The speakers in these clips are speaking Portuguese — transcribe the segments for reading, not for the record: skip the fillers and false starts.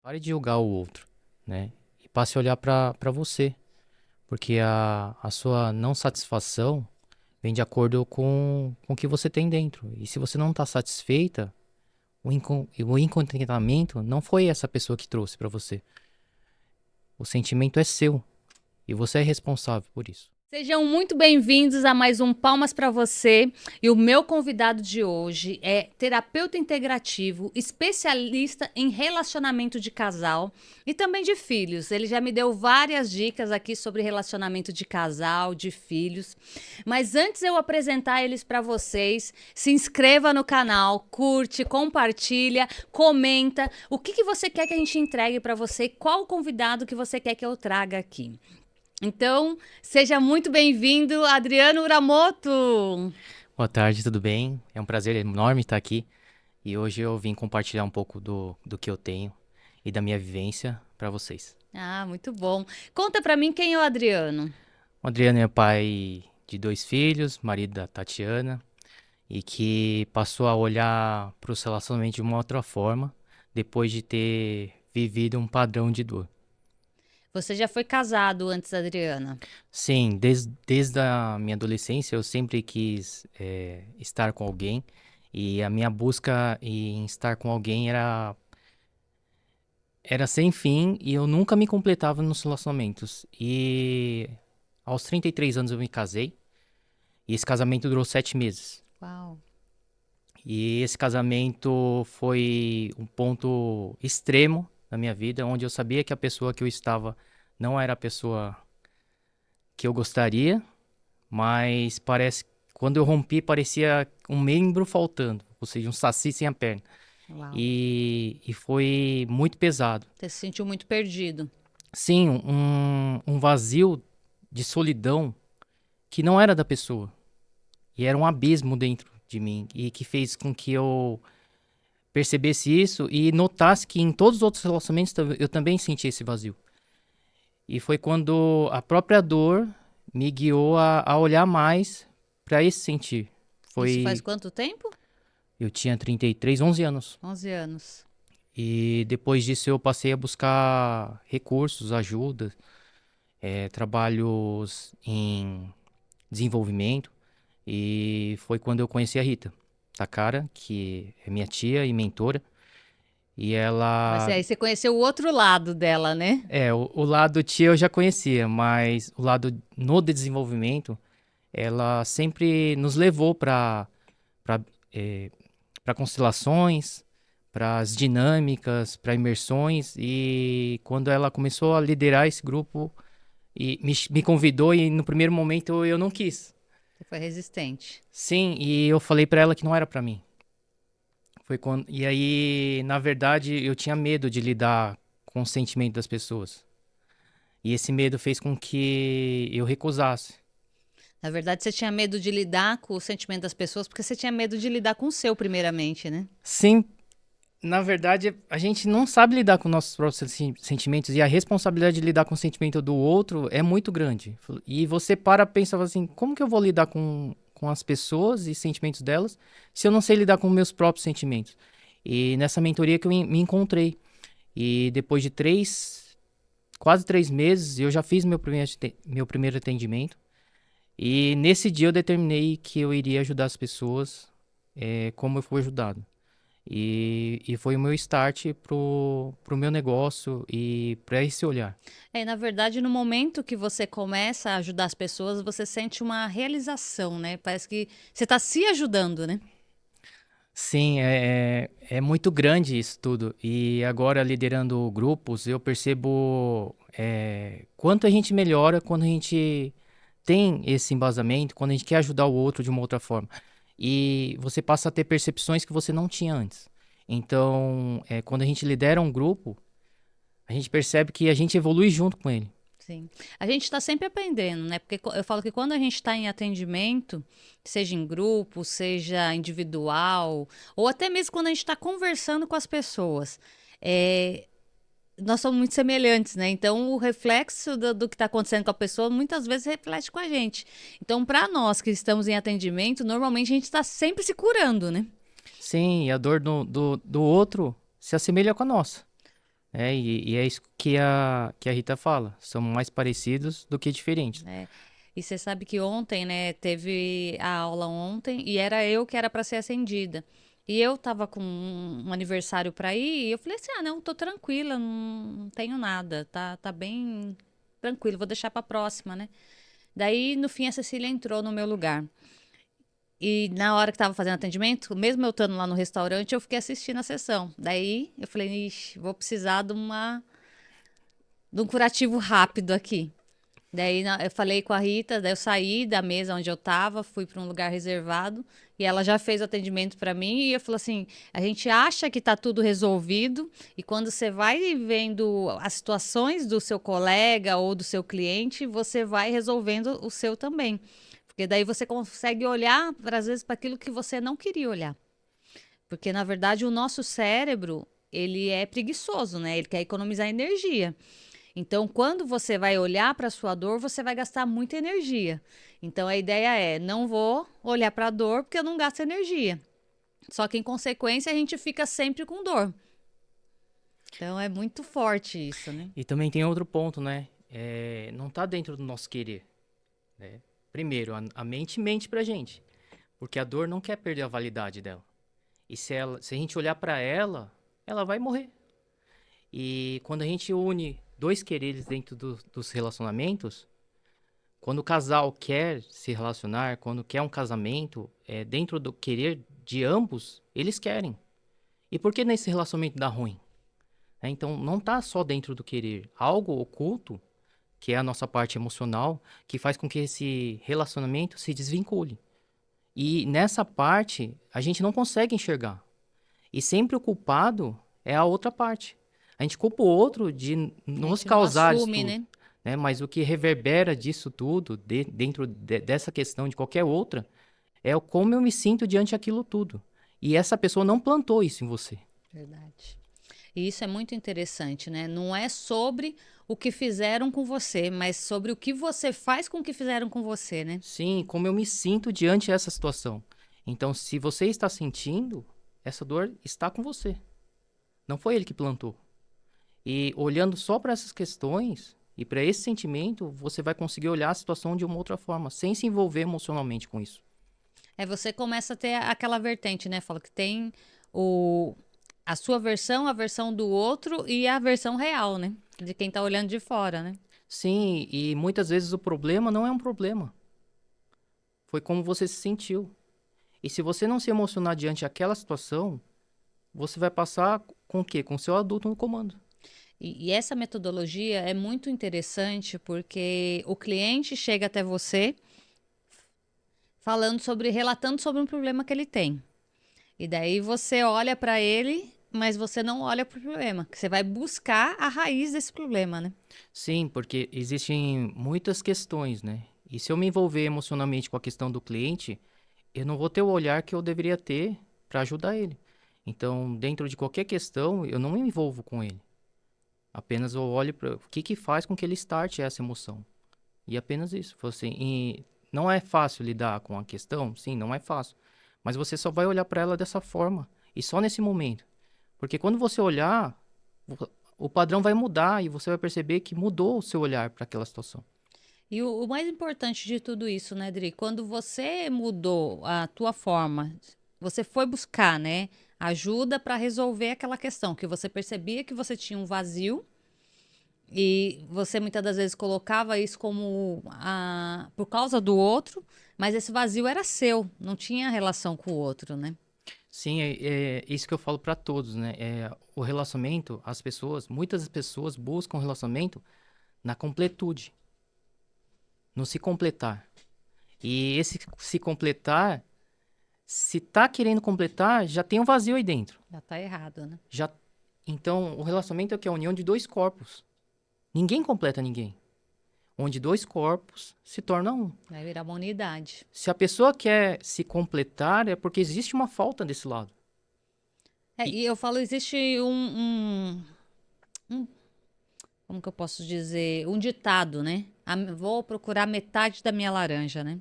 Pare de julgar o outro, né? E passe a olhar para você, porque a sua não satisfação vem de acordo com o que você tem dentro. E se você não está satisfeita, o incontentamento não foi essa pessoa que trouxe para você. O sentimento é seu e você é responsável por isso. Sejam muito bem-vindos a mais um Palmas para você. E o meu convidado de hoje é terapeuta integrativo, especialista em relacionamento de casal e também de filhos. Ele já me deu várias dicas aqui sobre relacionamento de casal, de filhos. Mas antes de eu apresentar eles para vocês, se inscreva no canal, curte, compartilha, comenta. O que você quer que a gente entregue para você? Qual o convidado que você quer que eu traga aqui? Então, seja muito bem-vindo, Adriano Uramoto. Boa tarde, tudo bem? É um prazer enorme estar aqui e hoje eu vim compartilhar um pouco do que eu tenho e da minha vivência para vocês. Ah, muito bom. Conta pra mim quem é o Adriano. O Adriano é pai de dois filhos, marido da Tatiana, e que passou a olhar para os relacionamentos de uma outra forma depois de ter vivido um padrão de dor. Você já foi casado antes da Adriana. Sim, desde a minha adolescência eu sempre quis estar com alguém e a minha busca em estar com alguém era sem fim e eu nunca me completava nos relacionamentos. E aos 33 anos eu me casei e esse casamento durou 7 meses. Uau. E esse casamento foi um ponto extremo na minha vida, onde eu sabia que a pessoa que eu estava não era a pessoa que eu gostaria, mas parece quando eu rompi parecia um membro faltando, ou seja, um saci sem a perna. Uau. E foi muito pesado. Você se sentiu muito perdido. Sim, um vazio de solidão que não era da pessoa. E era um abismo dentro de mim e que fez com que eu percebesse isso e notasse que em todos os outros relacionamentos eu também senti esse vazio. E foi quando a própria dor me guiou a olhar mais para esse sentir. Isso faz Foi. quanto tempo? Eu tinha 33, 11 anos. 11 anos. E depois disso eu passei a buscar recursos, ajuda, trabalhos em desenvolvimento. E foi quando eu conheci a Rita Takara, que é minha tia e mentora. E Mas ela aí você conheceu o outro lado dela, né? o lado tia eu já conhecia, mas o lado no desenvolvimento, ela sempre nos levou para para constelações, para as dinâmicas, para imersões. E quando ela começou a liderar esse grupo e me convidou, e no primeiro momento eu não quis. Você foi resistente. Sim, e eu falei para ela que não era para mim. E aí, na verdade, eu tinha medo de lidar com o sentimento das pessoas. E esse medo fez com que eu recusasse. Na verdade, você tinha medo de lidar com o sentimento das pessoas porque você tinha medo de lidar com o seu, primeiramente, né? Sim, na verdade, a gente não sabe lidar com nossos próprios sentimentos e a responsabilidade de lidar com o sentimento do outro é muito grande. E você para pensar assim, como que eu vou lidar com as pessoas e sentimentos delas se eu não sei lidar com meus próprios sentimentos? E nessa mentoria que eu me encontrei. E depois de quase 3 meses, eu já fiz meu primeiro atendimento. E nesse dia eu determinei que eu iria ajudar as pessoas como eu fui ajudado. E foi o meu start pro meu negócio e para esse olhar. É, na verdade, no momento que você começa a ajudar as pessoas, você sente uma realização, né? Parece que você está se ajudando, né? Sim, é muito grande isso tudo. E agora, liderando grupos, eu percebo quanto a gente melhora quando a gente tem esse embasamento, quando a gente quer ajudar o outro de uma outra forma. E você passa a ter percepções que você não tinha antes. Então, quando a gente lidera um grupo, a gente percebe que a gente evolui junto com ele. Sim. A gente está sempre aprendendo, né? Porque eu falo que quando a gente está em atendimento, seja em grupo, seja individual, ou até mesmo quando a gente está conversando com as pessoas, é, nós somos muito semelhantes, né? Então, o reflexo do que está acontecendo com a pessoa muitas vezes reflete com a gente. Então, para nós que estamos em atendimento, normalmente a gente está sempre se curando, né? Sim, e a dor do outro se assemelha com a nossa. E é isso que a Rita fala. São mais parecidos do que diferentes. Né? E você sabe que ontem, né, teve a aula ontem e era eu que era para ser acendida. E eu tava com um aniversário para ir e eu falei assim: "Ah, não, tô tranquila, não tenho nada, tá bem tranquilo, vou deixar para próxima, né?" Daí, no fim, a Cecília entrou no meu lugar. E na hora que tava fazendo atendimento, mesmo eu estando lá no restaurante, eu fiquei assistindo a sessão. Daí eu falei: "Ixi, vou precisar de um curativo rápido aqui." Daí eu falei com a Rita, daí eu saí da mesa onde eu tava, fui para um lugar reservado e ela já fez o atendimento para mim e eu falei assim: a gente acha que tá tudo resolvido e quando você vai vendo as situações do seu colega ou do seu cliente, você vai resolvendo o seu também. Porque daí você consegue olhar, às vezes, para aquilo que você não queria olhar. Porque, na verdade, o nosso cérebro, ele é preguiçoso, né? Ele quer economizar energia. Então, quando você vai olhar para a sua dor, você vai gastar muita energia. Então, a ideia é: não vou olhar para a dor porque eu não gasto energia. Só que, em consequência, a gente fica sempre com dor. Então, é muito forte isso, né? E também tem outro ponto, né? Não tá dentro do nosso querer, né? Primeiro, a mente mente pra gente. Porque a dor não quer perder a validade dela. E se a gente olhar pra ela, ela vai morrer. E quando a gente une dois quereres dentro dos relacionamentos, quando o casal quer se relacionar, quando quer um casamento, dentro do querer de ambos, eles querem. E por que nesse relacionamento dá ruim? Então, não está só dentro do querer. Algo oculto, que é a nossa parte emocional, que faz com que esse relacionamento se desvincule. E nessa parte, a gente não consegue enxergar. E sempre o culpado é a outra parte. A gente culpa o outro de A nos gente não causar isso assume, tudo, né? né? Mas o que reverbera disso tudo, dentro dessa questão de qualquer outra, é o como eu me sinto diante daquilo tudo. E essa pessoa não plantou isso em você. Verdade. E isso é muito interessante, né? Não é sobre o que fizeram com você, mas sobre o que você faz com o que fizeram com você, né? Sim, como eu me sinto diante dessa situação. Então, se você está sentindo, essa dor está com você. Não foi ele que plantou. E olhando só para essas questões e para esse sentimento, você vai conseguir olhar a situação de uma outra forma, sem se envolver emocionalmente com isso. É, você começa a ter aquela vertente, né? Fala que tem o, a sua versão, a versão do outro e a versão real, né? De quem tá olhando de fora, né? Sim, e muitas vezes o problema não é um problema. Foi como você se sentiu. E se você não se emocionar diante daquela situação, você vai passar com o quê? Com o seu adulto no comando. E essa metodologia é muito interessante porque o cliente chega até você relatando sobre um problema que ele tem. E daí você olha para ele, mas você não olha para o problema, que você vai buscar a raiz desse problema, né? Sim, porque existem muitas questões, né? E se eu me envolver emocionalmente com a questão do cliente, eu não vou ter o olhar que eu deveria ter para ajudar ele. Então, dentro de qualquer questão, eu não me envolvo com ele. Apenas eu olho para o que faz com que ele starte essa emoção. E apenas isso. Assim, e não é fácil lidar com a questão? Sim, não é fácil. Mas você só vai olhar para ela dessa forma. E só nesse momento. Porque quando você olhar, o padrão vai mudar e você vai perceber que mudou o seu olhar para aquela situação. E o mais importante de tudo isso, né, Dri? Quando você mudou a tua forma, você foi buscar, né, ajuda para resolver aquela questão, que você percebia que você tinha um vazio e você muitas das vezes colocava isso como por causa do outro, mas esse vazio era seu, não tinha relação com o outro, né? Sim, é isso que eu falo para todos, né? O relacionamento, as pessoas, muitas pessoas buscam relacionamento na completude, no se completar. E esse se completar, se tá querendo completar, já tem um vazio aí dentro. Já tá errado, né? Já, então, o relacionamento é o que? A união de dois corpos. Ninguém completa ninguém. Onde dois corpos se tornam um. Vai virar uma unidade. Se a pessoa quer se completar, é porque existe uma falta desse lado. É, E e eu falo, existe como que eu posso dizer? Um ditado, né? Vou procurar metade da minha laranja, né?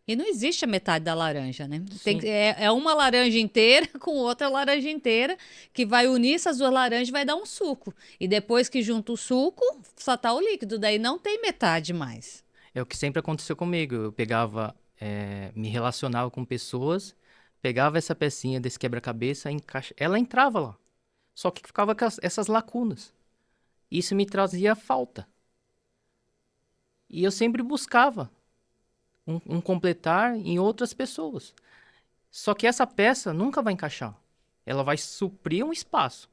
E não existe a metade da laranja, né? Sim. É uma laranja inteira com outra laranja inteira, que vai unir essas duas laranjas e vai dar um suco. E depois que junta o suco, só tá o líquido, daí não tem metade mais. É o que sempre aconteceu comigo. Eu pegava, me relacionava com pessoas, pegava essa pecinha desse quebra-cabeça, ela entrava lá. Só que ficava com essas lacunas. Isso me trazia falta. E eu sempre buscava um completar em outras pessoas. Só que essa peça nunca vai encaixar. Ela vai suprir um espaço,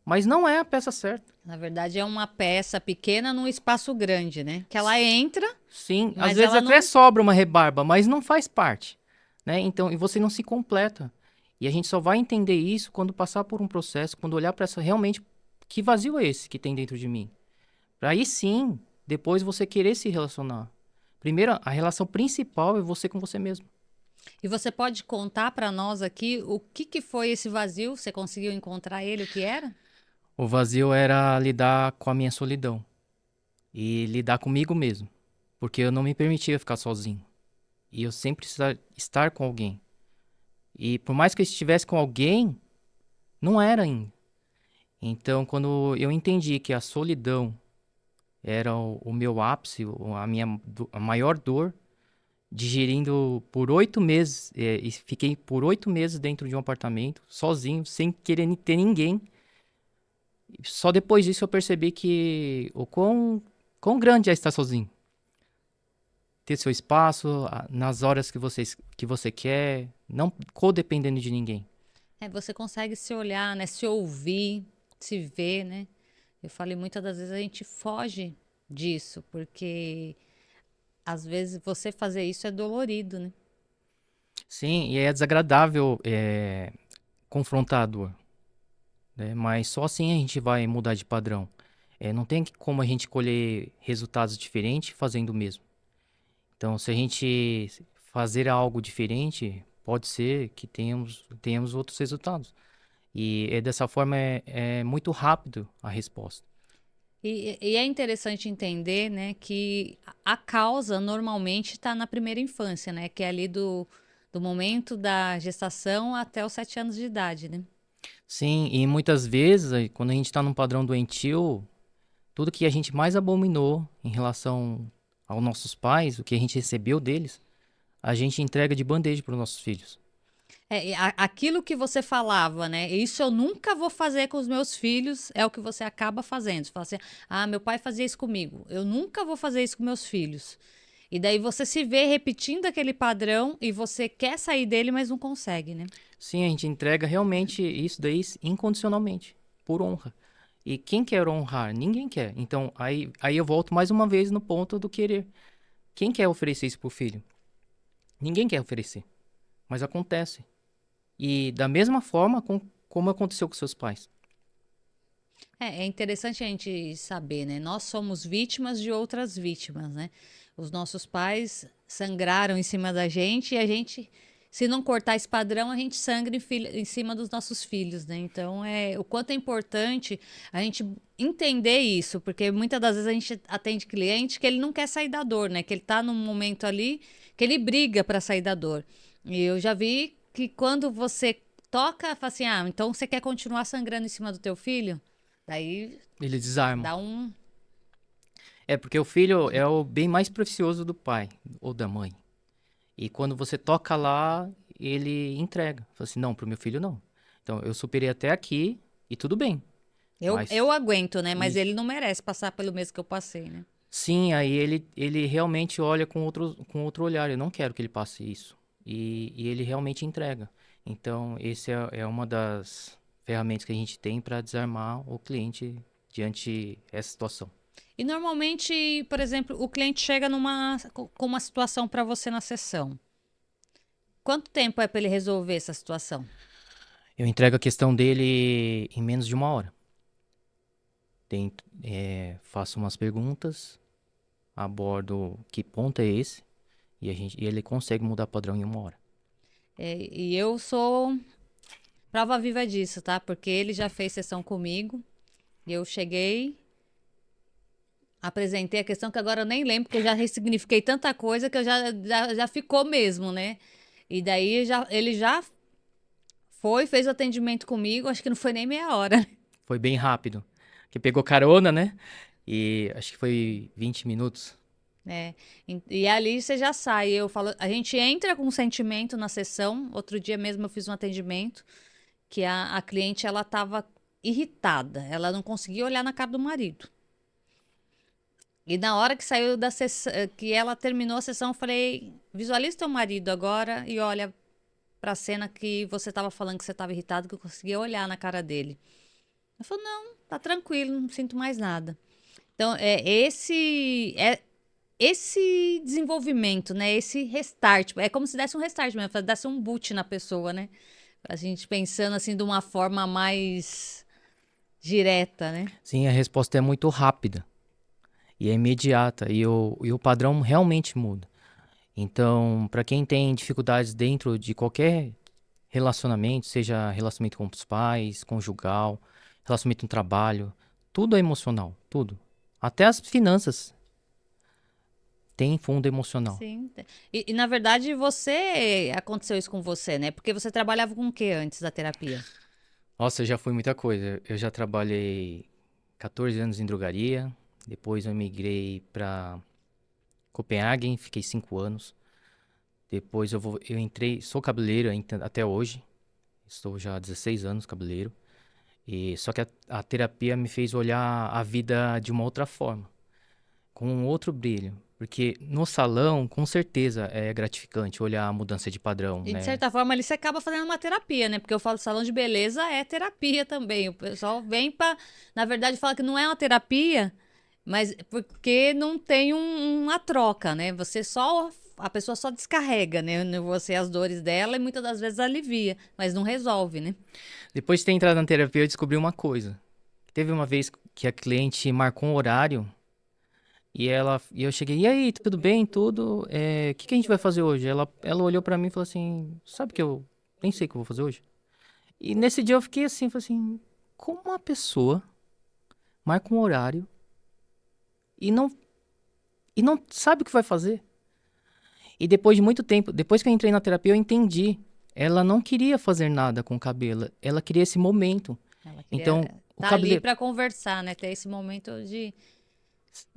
mas não é a peça certa. Na verdade, é uma peça pequena num espaço grande, né? Que ela entra, Sim, às mas vezes ela até não. sobra uma rebarba, mas não faz parte, né? Então, e você não se completa. E a gente só vai entender isso quando passar por um processo, quando olhar para essa realmente que vazio é esse que tem dentro de mim. Para aí sim, depois você querer se relacionar. Primeiro, a relação principal é você com você mesmo. E você pode contar para nós aqui o que que foi esse vazio? Você conseguiu encontrar ele, o que era? O vazio era lidar com a minha solidão e lidar comigo mesmo, porque eu não me permitia ficar sozinho. E eu sempre precisava estar com alguém. E por mais que eu estivesse com alguém, não era ainda. Então, quando eu entendi que a solidão era o meu ápice, a maior dor, digerindo por 8 meses, e fiquei por 8 meses dentro de um apartamento, sozinho, sem querer ter ninguém. Só depois disso eu percebi que quão grande é estar sozinho. Ter seu espaço, nas horas que você quer, não codependendo de ninguém. É, você consegue se olhar, né? Se ouvir, se ver, né? Eu falei, muitas das vezes a gente foge disso, porque às vezes você fazer isso é dolorido, né? Sim, e é desagradável confrontar a dor, né? Mas só assim a gente vai mudar de padrão. Não tem como a gente colher resultados diferentes fazendo o mesmo. Então, se a gente fazer algo diferente, pode ser que tenhamos outros resultados. E dessa forma é muito rápido a resposta. E é interessante entender, né, que a causa normalmente está na primeira infância, né? Que é ali do momento da gestação até os 7 anos de idade, né? Sim, e muitas vezes, quando a gente está num padrão doentio, tudo que a gente mais abominou em relação aos nossos pais, o que a gente recebeu deles, a gente entrega de bandeja para os nossos filhos. É, e aquilo que você falava, né? Isso eu nunca vou fazer com os meus filhos, é o que você acaba fazendo. Você fala assim: ah, meu pai fazia isso comigo, eu nunca vou fazer isso com meus filhos. E daí você se vê repetindo aquele padrão e você quer sair dele, mas não consegue, né? Sim, a gente entrega realmente isso daí incondicionalmente, por honra. E quem quer honrar? Ninguém quer. Então, aí eu volto mais uma vez no ponto do querer. Quem quer oferecer isso pro filho? Ninguém quer oferecer, mas acontece. E da mesma forma como aconteceu com seus pais. É interessante a gente saber, né? Nós somos vítimas de outras vítimas, né? Os nossos pais sangraram em cima da gente e a gente, se não cortar esse padrão, a gente sangra em cima dos nossos filhos, né? Então, o quanto é importante a gente entender isso, porque muitas das vezes a gente atende cliente que ele não quer sair da dor, né? Que ele tá num momento ali que ele briga para sair da dor. E eu já vi que quando você toca, fala assim, ah, então você quer continuar sangrando em cima do teu filho? Daí Eles desarmam. dá um. É porque o filho é o bem mais precioso do pai ou da mãe. E quando você toca lá, ele entrega. Fala assim, não, pro meu filho não. Então, eu superei até aqui e tudo bem. Eu Mas aguento, né? Mas ele isso. não merece passar pelo mesmo que eu passei, né? Sim, aí ele realmente olha com outro olhar. Eu não quero que ele passe isso. E ele realmente entrega. Então, esse é uma das ferramentas que a gente tem para desarmar o cliente diante essa situação. E normalmente, por exemplo, o cliente chega com uma situação para você na sessão. Quanto tempo é para ele resolver essa situação? Eu entrego a questão dele em menos de uma hora. Faço umas perguntas, abordo que ponto é esse, e ele consegue mudar padrão em uma hora. E eu sou prova viva disso, tá? Porque ele já fez sessão comigo e eu cheguei. apresentei a questão que agora eu nem lembro, porque eu já ressignifiquei tanta coisa que eu já ficou mesmo, né? E daí ele já fez o atendimento comigo, acho que não foi nem meia hora. Foi bem rápido. Que pegou carona, né? E acho que foi 20 minutos. É, e ali você já sai. Eu falo, a gente entra com um sentimento na sessão. Outro dia mesmo eu fiz um atendimento que a cliente ela estava irritada. Ela não conseguia olhar na cara do marido. E na hora que saiu da sessão, que ela terminou a sessão, eu falei: visualiza teu marido agora e olha para a cena que você estava falando que você estava irritado, que eu conseguia olhar na cara dele. Ela falou: não, tá tranquilo, não sinto mais nada. Então, esse desenvolvimento, né? Esse restart. É como se desse um restart mesmo, desse um boot na pessoa, né? A gente pensando assim de uma forma mais direta, né? Sim, a resposta é muito rápida e é imediata e o padrão realmente muda. Então, para quem tem dificuldades dentro de qualquer relacionamento, seja relacionamento com os pais, conjugal, relacionamento no trabalho, tudo é emocional, tudo. Até as finanças têm fundo emocional. Sim. E, na verdade, aconteceu isso com você, né? Porque você trabalhava com o que antes da terapia? Nossa, já foi muita coisa. Eu já trabalhei 14 anos em drogaria, depois eu migrei para Copenhagen, fiquei 5 anos. Depois eu entrei, sou cabeleireiro até hoje. Estou já há 16 anos cabeleireiro. E só que a terapia me fez olhar a vida de uma outra forma, com um outro brilho. Porque no salão, com certeza, é gratificante olhar a mudança de padrão, E de né? certa forma ali você acaba fazendo uma terapia, né? Porque eu falo salão de beleza é terapia também. O pessoal vem pra. Na verdade, fala que não é uma terapia, mas porque não tem uma troca, né? A pessoa só descarrega, né? Você as dores dela e muitas das vezes alivia, mas não resolve, né? Depois de ter entrado na terapia, eu descobri uma coisa. Teve uma vez que a cliente marcou um horário e eu cheguei, e aí, tudo bem, tudo? O que a gente vai fazer hoje? Ela olhou pra mim e falou assim, sabe que eu nem sei o que eu vou fazer hoje? E nesse dia eu fiquei assim, falei assim, como uma pessoa marca um horário e não sabe o que vai fazer? E depois de muito tempo, depois que eu entrei na terapia, eu entendi. Ela não queria fazer nada com o cabelo, ela queria esse momento. Ela queria Então, o estar ali cabeleireiro, para conversar, né? Ter esse momento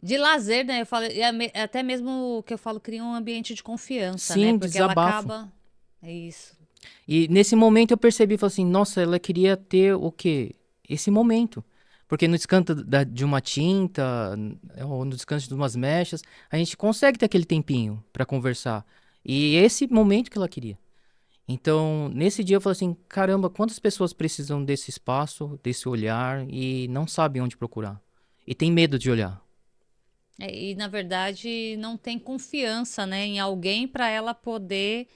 de lazer, né? Eu falo, e até mesmo que eu falo, cria um ambiente de confiança, né? sim, Porque ela desabafo. acaba. É isso. E nesse momento eu percebi, falei assim, nossa, ela queria ter o quê? Esse momento. Porque no descanso de uma tinta, ou no descanso de umas mechas, a gente consegue ter aquele tempinho pra conversar. E é esse momento que ela queria. Então, nesse dia eu falei assim, caramba, quantas pessoas precisam desse espaço, desse olhar e não sabem onde procurar. E tem medo de olhar. E na verdade não tem confiança, né, em alguém para ela poder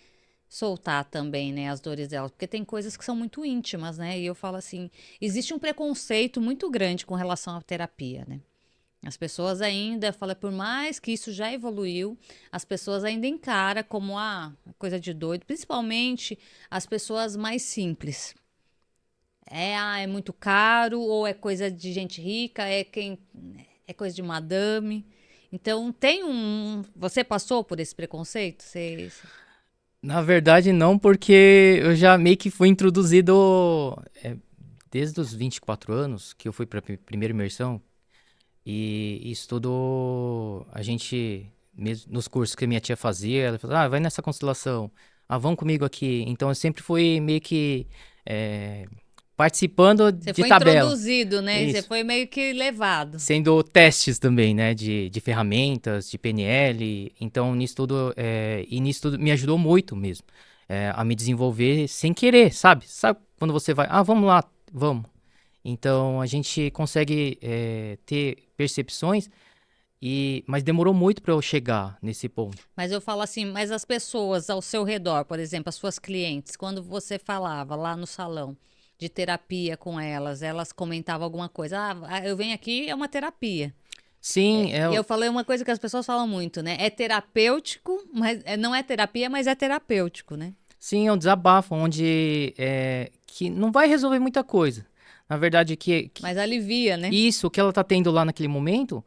soltar também, né, as dores dela, porque tem coisas que são muito íntimas, né? E eu falo assim, existe um preconceito muito grande com relação à terapia, né? As pessoas ainda, fala, por mais que isso já evoluiu, as pessoas ainda encaram como coisa de doido, principalmente as pessoas mais simples. É muito caro, ou é coisa de gente rica, é coisa de madame. Então tem você passou por esse preconceito? Na verdade, não, porque eu já meio que fui introduzido desde os 24 anos, que eu fui para a primeira imersão, e isso tudo a gente, mesmo nos cursos que minha tia fazia, ela falou, vai nessa constelação, vão comigo aqui. Então eu sempre fui meio que é, participando Você de foi tabela. introduzido, né? Você Isso. foi meio que levado. Sendo testes também, né, de ferramentas, de PNL. Então, nisso tudo me ajudou muito mesmo, a me desenvolver sem querer, sabe? Sabe quando você vai, vamos lá, vamos. Então, a gente consegue ter percepções, mas demorou muito para eu chegar nesse ponto. Mas eu falo assim, mas as pessoas ao seu redor, por exemplo, as suas clientes, quando você falava lá no salão de terapia com elas comentavam alguma coisa. Eu venho aqui, é uma terapia. Sim, E eu falei uma coisa que as pessoas falam muito, né? É terapêutico, mas não é terapia, mas é terapêutico, né? sim, é um desabafo, onde que não vai resolver muita coisa. Na verdade, Mas alivia, né? isso que ela tá tendo lá naquele momento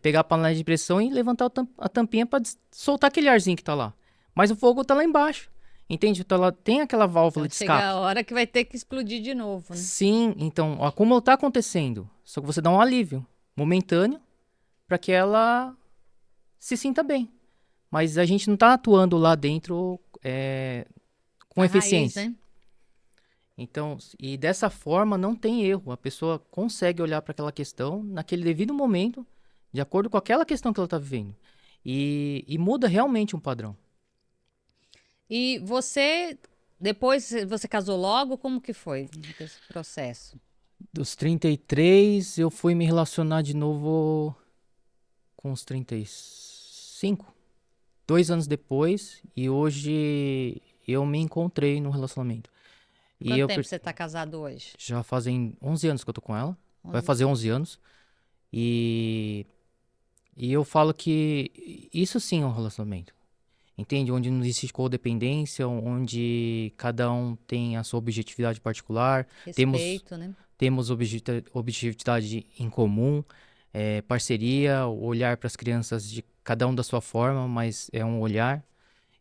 pegar a panela de pressão e levantar a tampinha para soltar aquele arzinho que tá lá. Mas o fogo tá lá embaixo, entende? Então ela tem aquela válvula Então de chega escape. a hora que vai ter que explodir de novo, né? Sim, então, ó, como tá acontecendo, só que você dá um alívio momentâneo para que ela se sinta bem. Mas a gente não tá atuando lá dentro com A raiz, eficiência. né? Então, e dessa forma não tem erro. A pessoa consegue olhar para aquela questão naquele devido momento, de acordo com aquela questão que ela está vivendo. E muda realmente um padrão. E você, depois você casou logo? Como que foi esse processo? Dos 33, eu fui me relacionar de novo com os 35. 2 anos depois, e hoje eu me encontrei no relacionamento. E Quanto eu tempo você tá casado hoje? já fazem 11 anos que eu tô com ela. Vai 11. fazer 11 anos. E, e eu falo que isso sim é um relacionamento. Entende? Onde não existe codependência, onde cada um tem a sua objetividade particular, temos, Respeito, né? temos objetividade em comum, parceria, olhar para as crianças de cada um da sua forma, mas é um olhar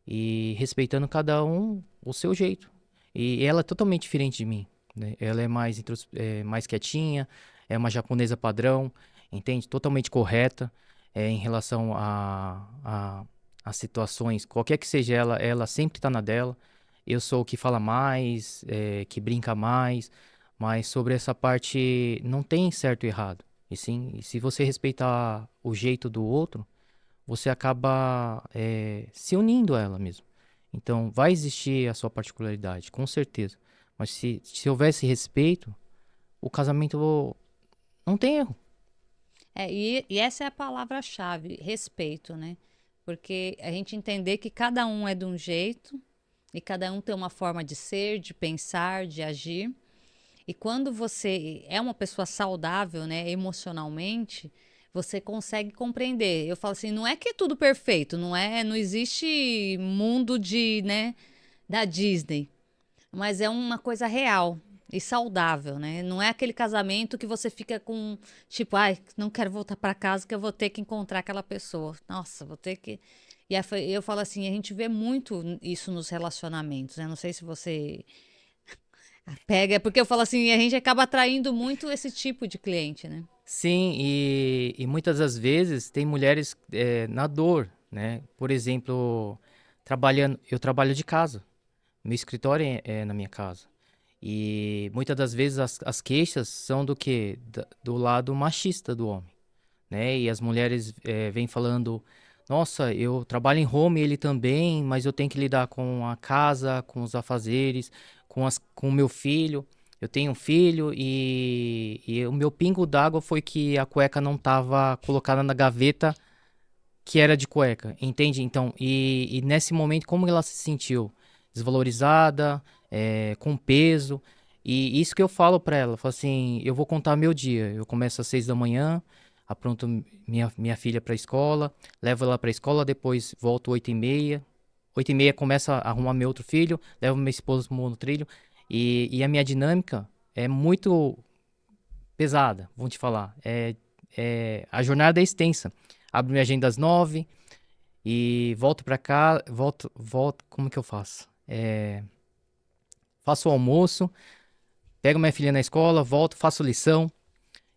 e respeitando cada um o seu jeito. E ela é totalmente diferente de mim, né? Ela é mais quietinha, é uma japonesa padrão, entende? Totalmente correta em relação a situações, qualquer que seja ela sempre está na dela. Eu sou o que fala mais, que brinca mais, mas sobre essa parte não tem certo e errado. E sim, e se você respeitar o jeito do outro, você acaba se unindo a ela mesmo. Então, vai existir a sua particularidade, com certeza. Mas se houvesse respeito, o casamento não tem erro. E essa é a palavra-chave, respeito, né? Porque a gente entender que cada um é de um jeito e cada um tem uma forma de ser, de pensar, de agir. E quando você é uma pessoa saudável, né, emocionalmente, você consegue compreender. Eu falo assim, não é que é tudo perfeito, não existe mundo de, né, da Disney, mas é uma coisa real e saudável, né? Não é aquele casamento que você fica com, tipo, ai, não quero voltar para casa que eu vou ter que encontrar aquela pessoa. Nossa, vou ter que. Eu falo assim, a gente vê muito isso nos relacionamentos, né? Não sei se você pega, porque eu falo assim, a gente acaba atraindo muito esse tipo de cliente, né? Sim, e muitas das vezes tem mulheres na dor, né? Por exemplo, eu trabalho de casa. Meu escritório é na minha casa. E muitas das vezes as queixas são do quê? Do lado machista do homem, né? E as mulheres vêm falando, nossa, eu trabalho em home, ele também, mas eu tenho que lidar com a casa, com os afazeres, com o meu filho. Eu tenho um filho e o meu pingo d'água foi que a cueca não estava colocada na gaveta que era de cueca, entende? Então, e nesse momento, como ela se sentiu? Desvalorizada, com peso. E isso que eu falo pra ela, eu falo assim, eu vou contar meu dia. Eu começo às 6 da manhã, apronto minha filha pra escola, levo ela pra escola, depois volto 8h30. 8h30 começa a arrumar meu outro filho, levo minha esposa no trilho. E a minha dinâmica é muito pesada, vou te falar. A jornada é extensa. Abro minha agenda às 9 e volto pra cá, volto, como que eu faço? Faço o almoço, pego minha filha na escola, volto, faço lição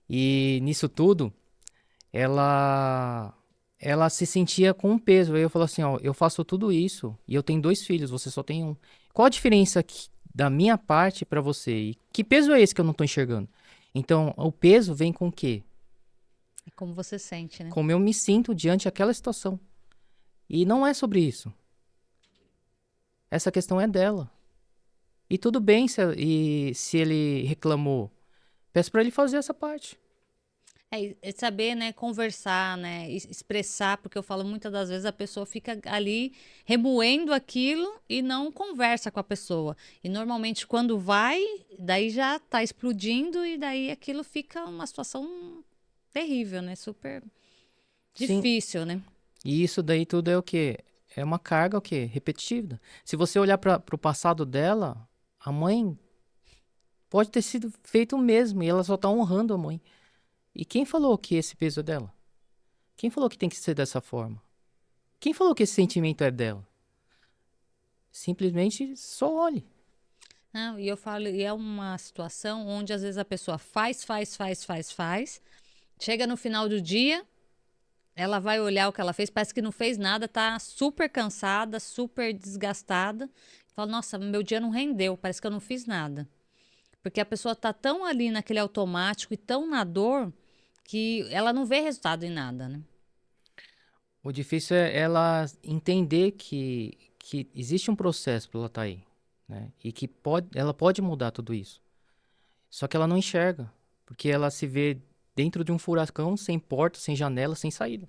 e nisso tudo ela ela se sentia com um peso. Aí eu falo assim, ó, eu faço tudo isso e eu tenho 2 filhos, você só tem um. Qual a diferença da minha parte pra você? E que peso é esse que eu não tô enxergando? Então, o peso vem com o quê? É como você sente, né? Como eu me sinto diante daquela situação. E não é sobre isso. Essa questão é dela. E tudo bem se ele reclamou. Peço pra ele fazer essa parte. É saber, né, conversar, né, expressar, porque eu falo muitas das vezes a pessoa fica ali remoendo aquilo e não conversa com a pessoa. E normalmente quando vai, daí já tá explodindo e daí aquilo fica uma situação terrível, né? Super Sim. difícil, né? E isso daí tudo é o quê? É uma carga o quê? Repetitiva. Se você olhar pro passado dela, a mãe pode ter sido feito o mesmo e ela só tá honrando a mãe. E quem falou que esse peso é dela? Quem falou que tem que ser dessa forma? Quem falou que esse sentimento é dela? Simplesmente só olhe. Não, e eu falo, e é uma situação onde às vezes a pessoa faz, chega no final do dia, ela vai olhar o que ela fez, parece que não fez nada, tá super cansada, super desgastada. Fala, nossa, meu dia não rendeu, parece que eu não fiz nada. Porque a pessoa tá tão ali naquele automático e tão na dor que ela não vê resultado em nada, né? O difícil é ela entender que existe um processo para ela estar aí, né? E que ela pode mudar tudo isso. Só que ela não enxerga, porque ela se vê dentro de um furacão, sem porta, sem janela, sem saída.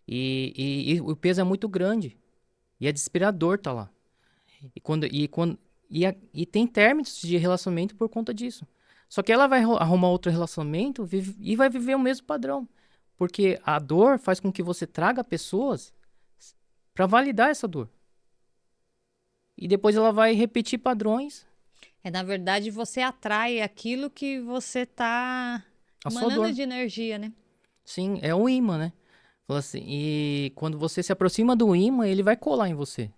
E o peso é muito grande. E é desesperador tá lá. E tem términos de relacionamento por conta disso. Só que ela vai arrumar outro relacionamento e vai viver o mesmo padrão. Porque a dor faz com que você traga pessoas para validar essa dor. E depois ela vai repetir padrões, É, na verdade, você atrai aquilo que você tá a sua emanando dor. de energia, né? Sim, é o imã, né? Fala assim, e quando você se aproxima do imã, ele vai colar em você,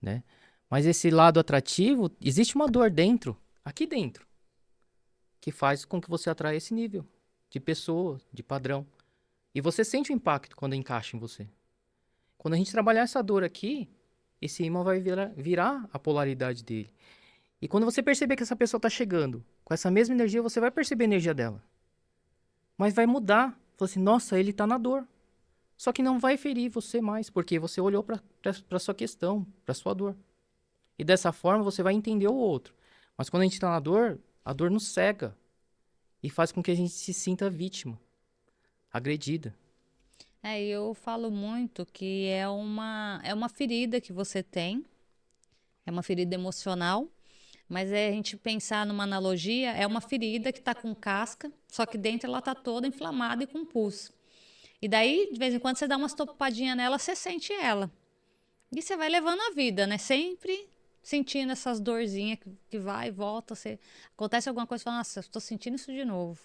né? Mas esse lado atrativo, existe uma dor dentro, aqui dentro, que faz com que você atraia esse nível de pessoa, de padrão. E você sente o impacto quando encaixa em você. Quando a gente trabalhar essa dor aqui, esse imã vai virar a polaridade dele. E quando você perceber que essa pessoa está chegando com essa mesma energia, você vai perceber a energia dela. Mas vai mudar. Fala assim, nossa, ele está na dor. Só que não vai ferir você mais, porque você olhou para a sua questão, para a sua dor. E dessa forma você vai entender o outro. Mas quando a gente está na dor, a dor nos cega e faz com que a gente se sinta vítima, agredida. É, eu falo muito que é uma ferida que você tem, é uma ferida emocional, mas é a gente pensar numa analogia, é uma ferida que está com casca, só que dentro ela está toda inflamada e com pus. E daí, de vez em quando, você dá umas topadinhas nela, você sente ela. E você vai levando a vida, né? Sempre sentindo essas dorzinhas que vai e volta. Acontece alguma coisa e fala, nossa, estou sentindo isso de novo.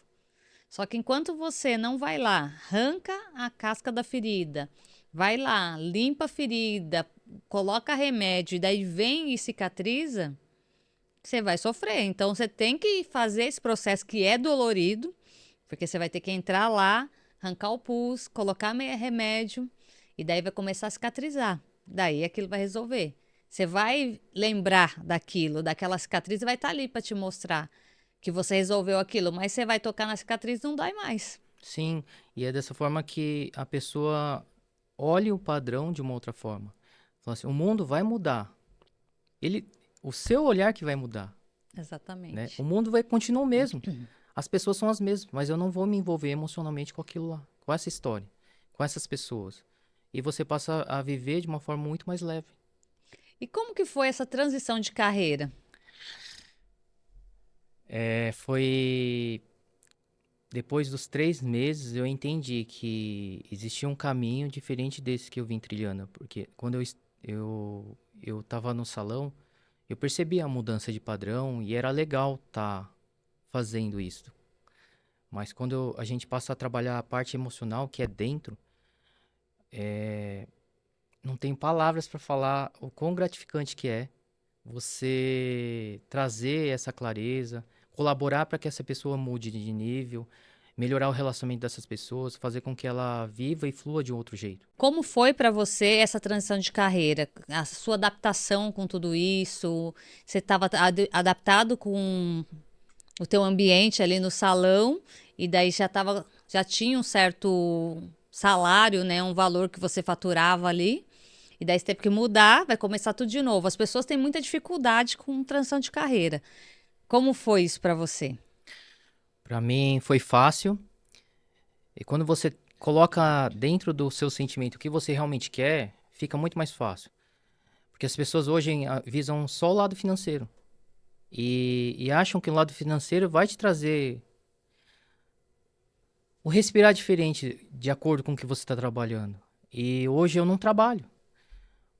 Só que enquanto você não vai lá, arranca a casca da ferida, vai lá, limpa a ferida, coloca remédio e daí vem e cicatriza, você vai sofrer. Então você tem que fazer esse processo que é dolorido, porque você vai ter que entrar lá, arrancar o pus, colocar remédio e daí vai começar a cicatrizar. Daí aquilo vai resolver. Você vai lembrar daquilo, daquela cicatriz e vai estar ali para te mostrar que você resolveu aquilo, mas você vai tocar na cicatriz e não dói mais. Sim, e é dessa forma que a pessoa olha o padrão de uma outra forma. Fala assim, o mundo vai mudar. O seu olhar que vai mudar, né? O Exatamente. mundo vai continuar o mesmo. As pessoas são as mesmas, mas eu não vou me envolver emocionalmente com aquilo lá, com essa história, com essas pessoas. E você passa a viver de uma forma muito mais leve. E como que foi essa transição de carreira? Foi depois dos 3 meses eu entendi que existia um caminho diferente desse que eu vim trilhando, porque quando eu tava no salão, eu percebi a mudança de padrão e era legal estar fazendo isso. Mas quando a gente passa a trabalhar a parte emocional, que é dentro, não tem palavras para falar o quão gratificante que é você trazer essa clareza, colaborar para que essa pessoa mude de nível, melhorar o relacionamento dessas pessoas, fazer com que ela viva e flua de um outro jeito. Como foi para você essa transição de carreira? A sua adaptação com tudo isso? Você estava adaptado com o teu ambiente ali no salão e daí já tinha um certo salário, né, um valor que você faturava ali. E daí você teve que mudar, vai começar tudo de novo. As pessoas têm muita dificuldade com transição de carreira. Como foi isso para você? Para mim foi fácil. E quando você coloca dentro do seu sentimento o que você realmente quer, fica muito mais fácil. Porque as pessoas hoje visam só o lado financeiro. E acham que o lado financeiro vai te trazer o respirar diferente de acordo com o que você está trabalhando. E hoje eu não trabalho.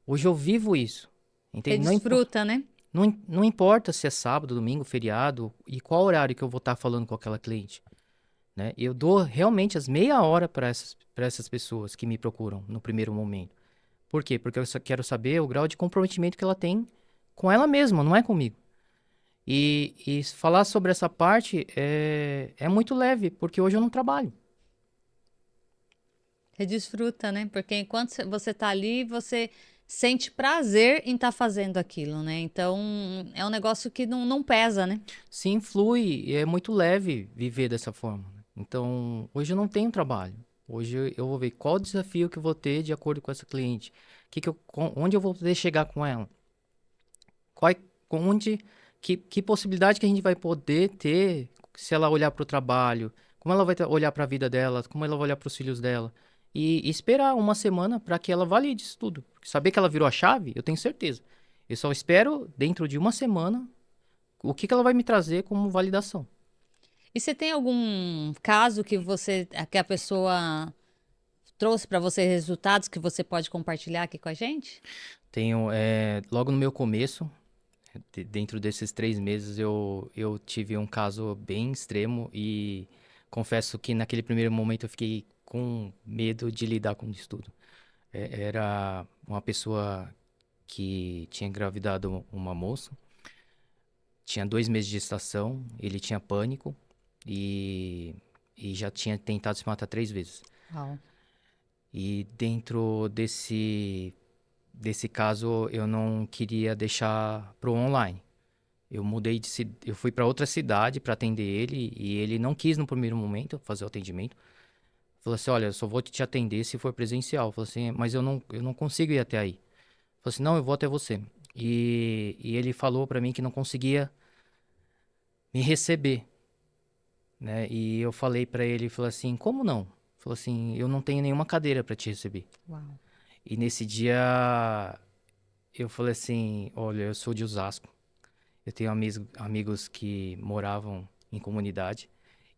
Hoje eu vivo isso. Você Entende? desfruta, né? Não importa se é sábado, domingo, feriado e qual horário que eu vou estar falando com aquela cliente. né? Eu dou realmente as meia hora para essas pessoas que me procuram no primeiro momento. Por quê? Porque eu só quero saber o grau de comprometimento que ela tem com ela mesma, não é comigo. E falar sobre essa parte é muito leve, porque hoje eu não trabalho. Você desfruta, né? Porque enquanto você tá ali, você sente prazer em estar fazendo aquilo, né? Então, é um negócio que não pesa, né? Sim, flui, e é muito leve viver dessa forma, né? Então, hoje eu não tenho trabalho. Hoje eu vou ver qual o desafio que eu vou ter de acordo com essa cliente. Onde eu vou poder chegar com ela? Qual, onde, que possibilidade que a gente vai poder ter se ela olhar para o trabalho? Como ela vai olhar para a vida dela? Como ela vai olhar para os filhos dela? E esperar uma semana para que ela valide isso tudo. Porque saber que ela virou a chave, eu tenho certeza. Eu só espero, dentro de uma semana, o que ela vai me trazer como validação. E você tem algum caso que a pessoa trouxe para você resultados que você pode compartilhar aqui com a gente? Tenho, logo no meu começo, dentro desses 3 meses, eu tive um caso bem extremo e confesso que naquele primeiro momento eu fiquei com medo de lidar com isso tudo. Era uma pessoa que tinha engravidado uma moça, tinha 2 meses de gestação, ele tinha pânico e, e já tinha tentado se matar 3 vezes. Uau. E dentro desse caso, eu não queria deixar pro online. Eu fui para outra cidade para atender ele e ele não quis no primeiro momento fazer o atendimento. Falou assim: "Olha, eu só vou te atender se for presencial". Falou assim: "Mas eu não consigo ir até aí". Falou assim: "Não, eu vou até você". E ele falou para mim que não conseguia me receber, né? E eu falei para ele, falou assim: "Como não?". Falou assim: "Eu não tenho nenhuma cadeira para te receber". Uau. E nesse dia eu falei assim: "Olha, eu sou de Osasco. Eu tenho amigos que moravam em comunidade.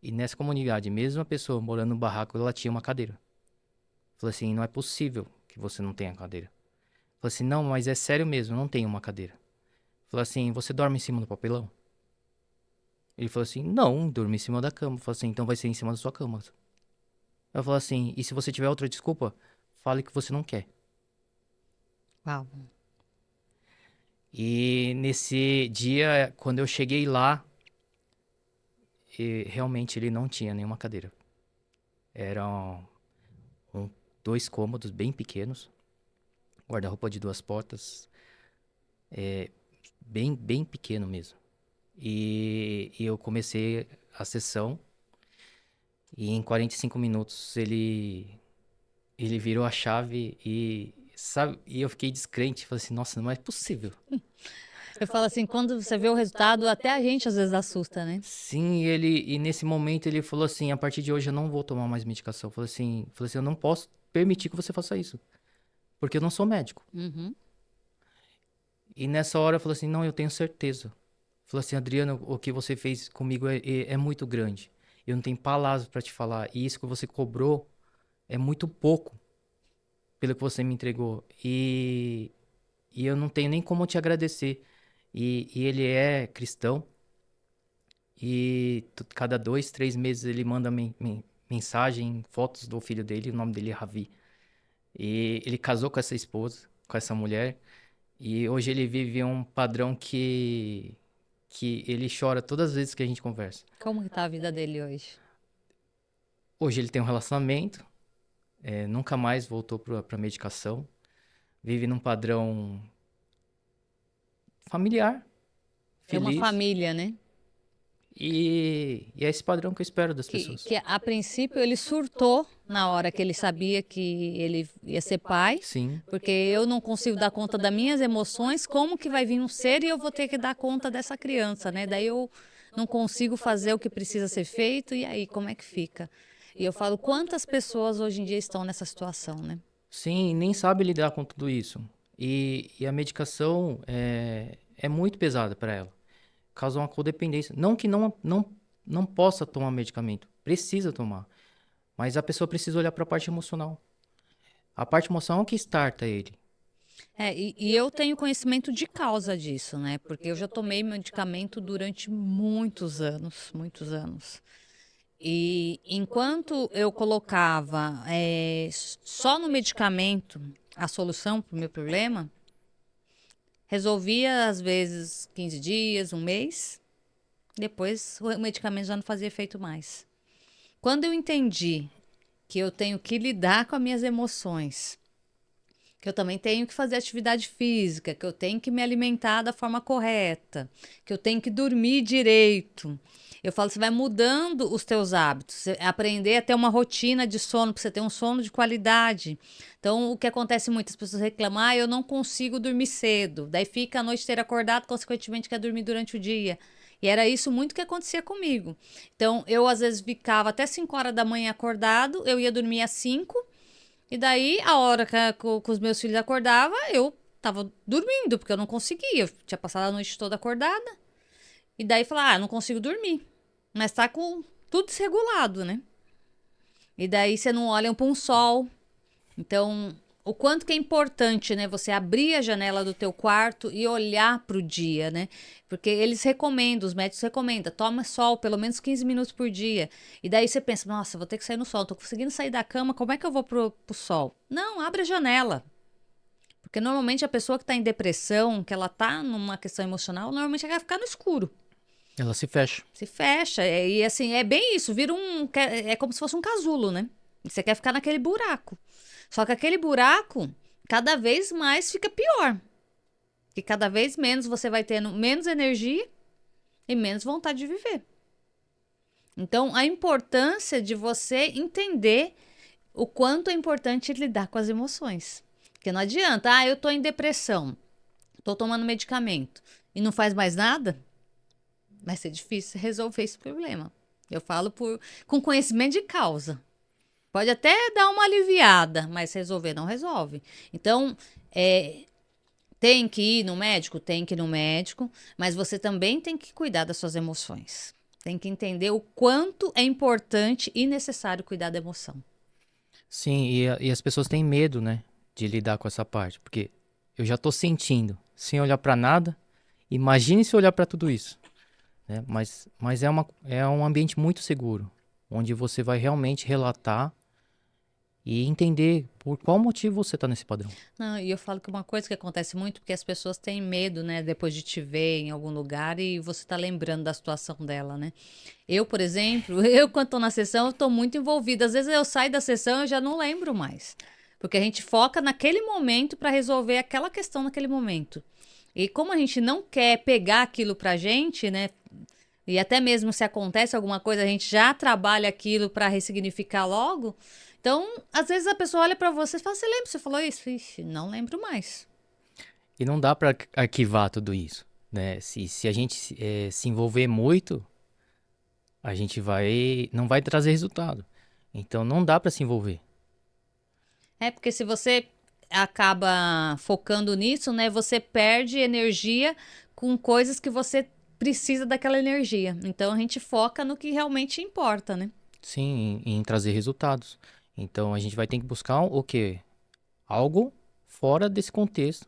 E nessa comunidade, mesmo a pessoa morando no barraco, ela tinha uma cadeira. Falei assim, não é possível que você não tenha cadeira. Falei assim, não, mas é sério mesmo, eu não tenho uma cadeira. Falei assim, você dorme em cima do papelão? Ele falou assim, não, durmo em cima da cama. Falei assim, então vai ser em cima da sua cama. Eu falei assim, e se você tiver outra desculpa, fale que você não quer. Uau. E nesse dia, quando eu cheguei lá, realmente ele não tinha nenhuma cadeira. Eram um, 2 cômodos bem pequenos, guarda-roupa de 2 portas, bem pequeno mesmo. E eu comecei a sessão e em 45 minutos ele virou a chave e sabe, e eu fiquei descrente, falei assim, nossa, não é possível. Eu falo assim, quando você vê o resultado, até a gente às vezes assusta, né? Sim, e nesse momento ele falou assim, a partir de hoje eu não vou tomar mais medicação. Falei assim, eu não posso permitir que você faça isso, porque eu não sou médico. Uhum. E nessa hora eu falei assim, não, eu tenho certeza. Falou assim, Adriano, o que você fez comigo é muito grande. Eu não tenho palavras para te falar. E isso que você cobrou é muito pouco pelo que você me entregou. E eu não tenho nem como te agradecer. E ele é cristão. E cada 2, 3 meses ele manda mensagem, fotos do filho dele. O nome dele é Ravi. E ele casou com essa esposa, com essa mulher. E hoje ele vive um padrão que ele chora todas as vezes que a gente conversa. Como que tá a vida dele hoje? Hoje ele tem um relacionamento, nunca mais voltou pra medicação, vive num padrão familiar, É uma feliz, família, né? e é esse padrão que eu espero das Que, pessoas. que a princípio ele surtou na hora que ele sabia que ele ia ser pai, Sim, porque eu não consigo dar conta das minhas emoções, como que vai vir um ser e eu vou ter que dar conta dessa criança, né? Daí eu não consigo fazer o que precisa ser feito e aí como é que fica? E eu falo quantas pessoas hoje em dia estão nessa situação, né? sim, nem sabe lidar com tudo isso. E a medicação é muito pesada para ela, causa uma codependência. Não que não possa tomar medicamento, precisa tomar, mas a pessoa precisa olhar para a parte emocional. A parte emocional é o que starta ele. É, e eu tenho conhecimento de causa disso, né? Porque eu já tomei medicamento durante muitos anos, muitos anos. E enquanto eu colocava só no medicamento a solução para o meu problema, resolvia às vezes 15 dias, um mês, depois o medicamento já não fazia efeito mais. Quando eu entendi que eu tenho que lidar com as minhas emoções, que eu também tenho que fazer atividade física, que eu tenho que me alimentar da forma correta, que eu tenho que dormir direito. Eu falo, você vai mudando os teus hábitos, você aprender a ter uma rotina de sono, para você ter um sono de qualidade. Então, o que acontece muito, as pessoas reclamam, eu não consigo dormir cedo. Daí fica a noite inteira acordado, consequentemente quer dormir durante o dia. E era isso muito que acontecia comigo. Então, eu às vezes ficava até 5 horas da manhã acordado, eu ia dormir às 5, e daí, a hora que os meus filhos acordavam, eu tava dormindo, porque eu não conseguia. Eu tinha passado a noite toda acordada. E daí, falar, não consigo dormir. Mas tá com tudo desregulado, né? E daí, você não olha para um sol. Então, o quanto que é importante, né? Você abrir a janela do teu quarto e olhar para o dia, né? Porque eles recomendam, os médicos recomendam, toma sol pelo menos 15 minutos por dia. E daí você pensa, nossa, vou ter que sair no sol, não tô conseguindo sair da cama, como é que eu vou pro sol? Não, abre a janela. Porque normalmente a pessoa que está em depressão, que ela tá numa questão emocional, normalmente ela vai ficar no escuro. Ela se fecha. Se fecha. E assim, é bem isso, vira é como se fosse um casulo, né? E você quer ficar naquele buraco. Só que aquele buraco, cada vez mais fica pior. E cada vez menos você vai tendo menos energia e menos vontade de viver. Então, a importância de você entender o quanto é importante lidar com as emoções. Porque não adianta, eu tô em depressão, tô tomando medicamento e não faz mais nada, vai ser difícil resolver esse problema. Eu falo com conhecimento de causa. Pode até dar uma aliviada, mas resolver não resolve. Então, tem que ir no médico? Tem que ir no médico, mas você também tem que cuidar das suas emoções. Tem que entender o quanto é importante e necessário cuidar da emoção. Sim, e as pessoas têm medo, né, de lidar com essa parte, porque eu já tô sentindo, sem olhar pra nada. Imagine se olhar pra tudo isso, né? Mas é um ambiente muito seguro, onde você vai realmente relatar e entender por qual motivo você tá nesse padrão. Não, e eu falo que uma coisa que acontece muito, porque as pessoas têm medo, né, depois de te ver em algum lugar e você tá lembrando da situação dela, né? Eu, por exemplo, quando tô na sessão, eu tô muito envolvida. Às vezes eu saio da sessão e eu já não lembro mais. Porque a gente foca naquele momento para resolver aquela questão naquele momento. E como a gente não quer pegar aquilo pra gente, né? E até mesmo se acontece alguma coisa, a gente já trabalha aquilo para ressignificar logo. Então, às vezes a pessoa olha para você e fala: Você lembra? Você falou isso? Ixi, não lembro mais. E não dá pra arquivar tudo isso, né? Se a gente se envolver muito, a gente não vai trazer resultado. Então não dá pra se envolver. É porque se você acaba focando nisso, né? Você perde energia com coisas que você precisa daquela energia. Então a gente foca no que realmente importa, né? Sim, em trazer resultados. Então a gente vai ter que buscar o quê? Algo fora desse contexto.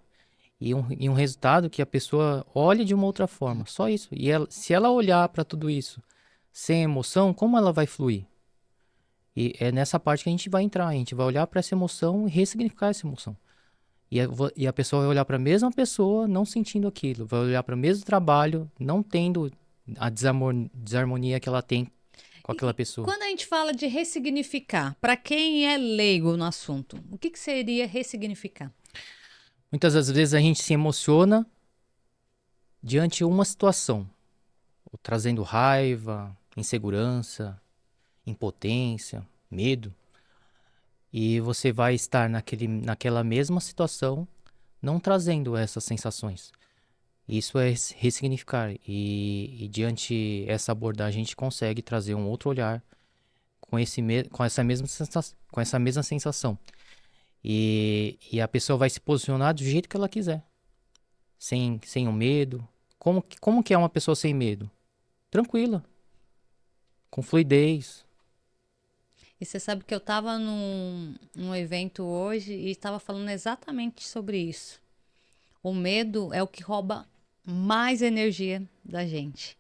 E um resultado que a pessoa olhe de uma outra forma. Só isso. Se ela olhar para tudo isso sem emoção, como ela vai fluir? E é nessa parte que a gente vai entrar. A gente vai olhar para essa emoção e ressignificar essa emoção. E a pessoa vai olhar para a mesma pessoa não sentindo aquilo. Vai olhar para o mesmo trabalho não tendo a desarmonia que ela tem com aquela E pessoa. quando a gente fala de ressignificar, para quem é leigo no assunto, o que seria ressignificar? Muitas das vezes a gente se emociona diante de uma situação, ou trazendo raiva, insegurança, impotência, medo, e você vai estar naquela mesma situação, não trazendo essas sensações. Isso é ressignificar, e diante essa abordagem a gente consegue trazer um outro olhar com essa mesma sensação. E a pessoa vai se posicionar do jeito que ela quiser, sem o medo. Como que é uma pessoa sem medo? Tranquila, com fluidez. E você sabe que eu estava num evento hoje e estava falando exatamente sobre isso. O medo é o que rouba mais energia da gente.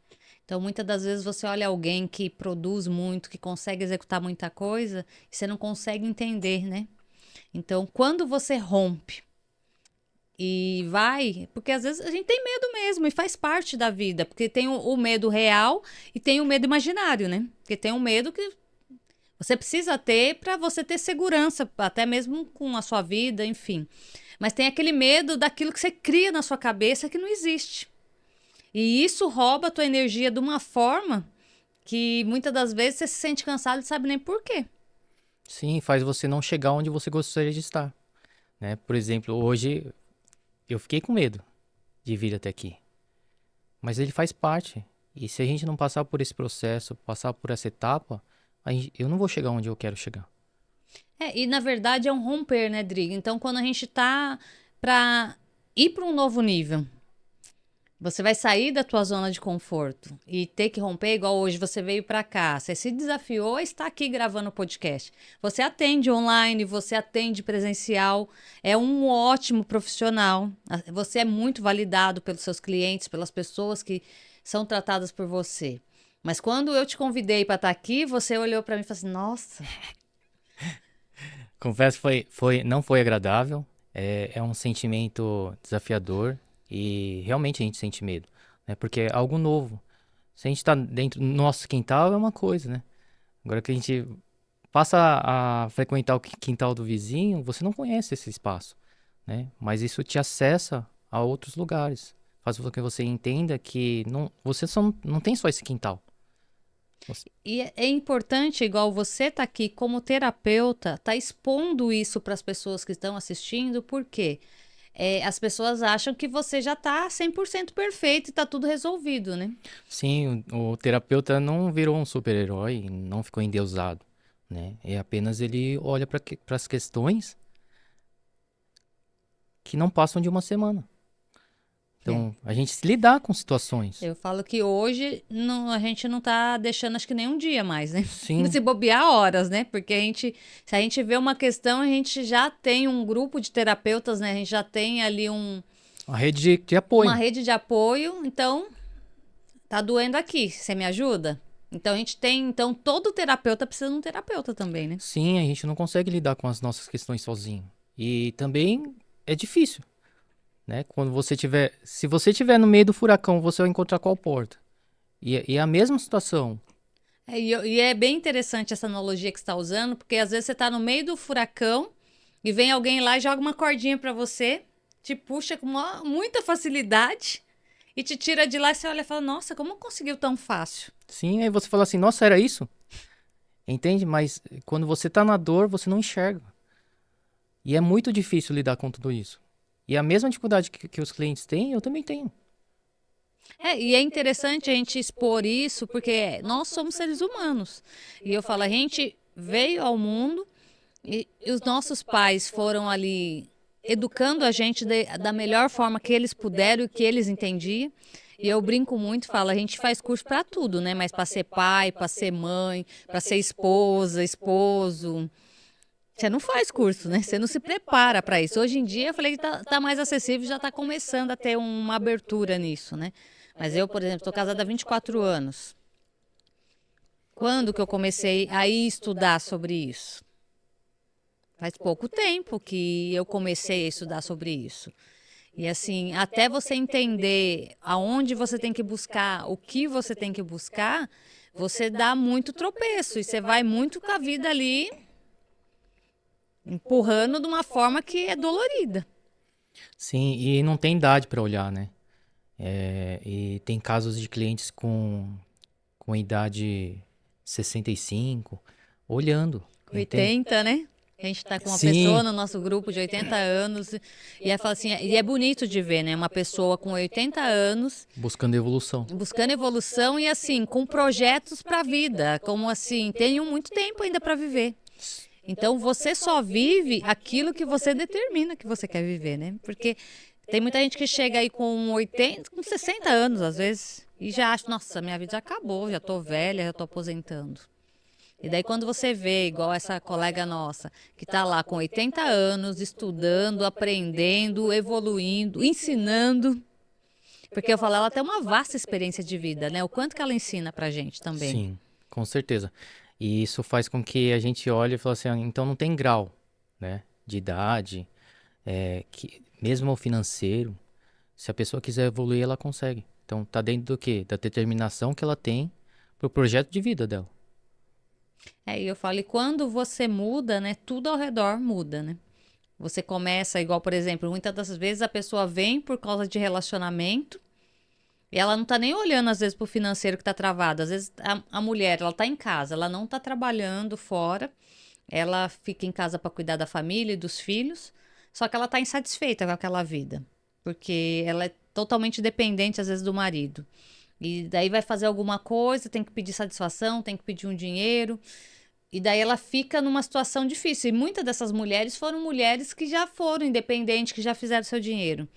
Então, muitas das vezes você olha alguém que produz muito, que consegue executar muita coisa, e você não consegue entender, né? Então, quando você rompe e vai, porque às vezes a gente tem medo mesmo e faz parte da vida, porque tem o medo real e tem o medo imaginário, né? Porque tem um medo que você precisa ter para você ter segurança, até mesmo com a sua vida, enfim. Mas tem aquele medo daquilo que você cria na sua cabeça que não existe. E isso rouba a tua energia de uma forma que muitas das vezes você se sente cansado e sabe nem por quê. Sim, faz você não chegar onde você gostaria de estar, né? Por exemplo, hoje eu fiquei com medo de vir até aqui, mas ele faz parte. E se a gente não passar por esse processo, passar por essa etapa, eu não vou chegar onde eu quero chegar. E na verdade é um romper, né, Drigo? Então, quando a gente tá para ir para um novo nível, você vai sair da tua zona de conforto e ter que romper, igual hoje você veio para cá, você se desafiou a estar aqui gravando o podcast. Você atende online, você atende presencial, é um ótimo profissional. Você é muito validado pelos seus clientes, pelas pessoas que são tratadas por você. Mas quando eu te convidei para estar aqui, você olhou para mim e falou assim: nossa. Confesso que não foi agradável, é um sentimento desafiador e realmente a gente sente medo, né? Porque é algo novo. Se a gente tá dentro do nosso quintal é uma coisa, né? Agora que a gente passa a frequentar o quintal do vizinho, você não conhece esse espaço, né? Mas isso te acessa a outros lugares. Faz com que você entenda que você só não tem só esse quintal. E é importante, igual você tá aqui como terapeuta, tá expondo isso para as pessoas que estão assistindo, porque as pessoas acham que você já tá 100% perfeito e tá tudo resolvido, né? Sim, o terapeuta não virou um super-herói, não ficou endeusado, né? É apenas ele olha para as questões que não passam de uma semana. É. Então, a gente se lidar com situações. Eu falo que hoje a gente não tá deixando acho que nem um dia mais, né? Sim, Se bobear horas, né? Porque se a gente vê uma questão, a gente já tem um grupo de terapeutas, né? A gente já tem ali a rede de uma apoio. rede de apoio, então tá doendo aqui, você me ajuda? Então a gente tem, então todo terapeuta precisa de um terapeuta também, né? Sim, a gente não consegue lidar com as nossas questões sozinho. E também é difícil, né? Se você tiver no meio do furacão, você vai encontrar qual porta? E é a mesma situação. E é bem interessante essa analogia que você está usando, porque às vezes você está no meio do furacão e vem alguém lá e joga uma cordinha para você, te puxa com muita facilidade e te tira de lá e você olha e fala, nossa, como conseguiu tão fácil? Sim, aí você fala assim, nossa, era isso? Entende? Mas quando você tá na dor, você não enxerga. E é muito difícil lidar com tudo isso. E a mesma dificuldade que os clientes têm, eu também tenho. E é interessante a gente expor isso, porque nós somos seres humanos. E eu falo, a gente veio ao mundo e os nossos pais foram ali educando a gente da melhor forma que eles puderam e que eles entendiam. E eu brinco muito, falo, a gente faz curso para tudo, né? Mas para ser pai, para ser mãe, para ser esposa, esposo. Você não faz curso, né? Você não se prepara para isso. Hoje em dia, eu falei que tá mais acessível, já está começando a ter uma abertura nisso, né? Mas eu, por exemplo, estou casada há 24 anos. Quando que eu comecei a ir estudar sobre isso? Faz pouco tempo que eu comecei a estudar sobre isso. E assim, até você entender aonde você tem que buscar, o que você tem que buscar, você dá muito tropeço e você vai muito com a vida ali empurrando de uma forma que é dolorida. Sim, e não tem idade para olhar, né? E tem casos de clientes com idade 65, olhando, entende? 80, né? A gente está com uma pessoa Sim, no nosso grupo de 80 anos e é, fala assim, e é bonito de ver, né? Uma pessoa com 80 anos buscando evolução. buscando evolução e assim, com projetos para a vida, como assim, tenho muito tempo ainda para viver. Então você só vive aquilo que você determina que você quer viver, né? Porque tem muita gente que chega aí com 80, com 60 anos às vezes e já acha, nossa, minha vida já acabou, já tô velha, já tô aposentando. E daí quando você vê, igual essa colega nossa, que está lá com 80 anos, estudando, aprendendo, evoluindo, ensinando, Porque eu falo, ela tem uma vasta experiência de vida, né? O quanto que ela ensina pra gente também. Sim, com certeza. E isso faz com que a gente olhe e fale assim, então não tem grau, né, de idade, que mesmo o financeiro, se a pessoa quiser evoluir, ela consegue. Então tá dentro do quê? Da determinação que ela tem pro projeto de vida dela. E eu falo, e quando você muda, né? Tudo ao redor muda, né? Você começa, igual, por exemplo, muitas das vezes a pessoa vem por causa de relacionamento e ela não tá nem olhando, às vezes, pro financeiro que tá travado. Às vezes a mulher, ela tá em casa, ela não tá trabalhando fora, ela fica em casa para cuidar da família e dos filhos, só que ela tá insatisfeita com aquela vida, porque ela é totalmente dependente, às vezes, do marido. E daí vai fazer alguma coisa, tem que pedir satisfação, tem que pedir um dinheiro. E daí ela fica numa situação difícil. E muitas dessas mulheres foram mulheres que já foram independentes, que já fizeram seu dinheiro.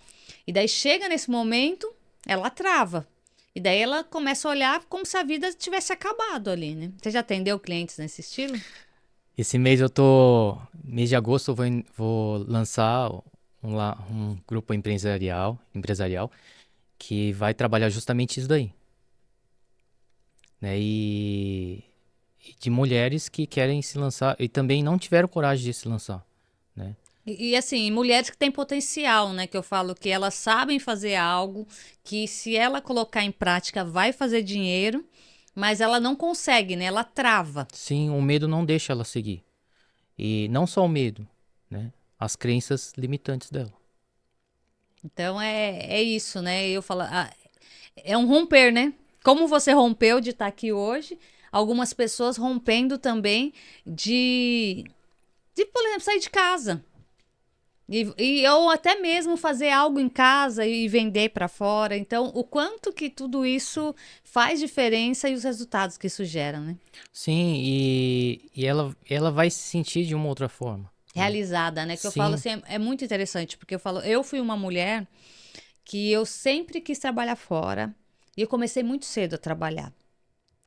E daí chega nesse momento, ela trava. E daí ela começa a olhar como se a vida tivesse acabado ali, né? Você já atendeu clientes nesse estilo? Esse mês de agosto vou lançar um grupo empresarial que vai trabalhar justamente isso daí, né? E de mulheres que querem se lançar e também não tiveram coragem de se lançar, né? Assim, mulheres que têm potencial, né? Que eu falo que elas sabem fazer algo, que se ela colocar em prática vai fazer dinheiro, mas ela não consegue, né? Ela trava. Sim, o medo não deixa ela seguir. E não só o medo, né? As crenças limitantes dela. Então é isso, né? Eu falo, é um romper, né? Como você rompeu de estar aqui hoje, algumas pessoas rompendo também por exemplo, sair de casa. Ou até mesmo fazer algo em casa e vender para fora. Então, o quanto que tudo isso faz diferença e os resultados que isso gera, né? Sim, e ela vai se sentir de uma outra forma, né? Realizada, né? Que eu falo Sim, assim, é muito interessante, porque eu falo, eu fui uma mulher que eu sempre quis trabalhar fora e eu comecei muito cedo a trabalhar.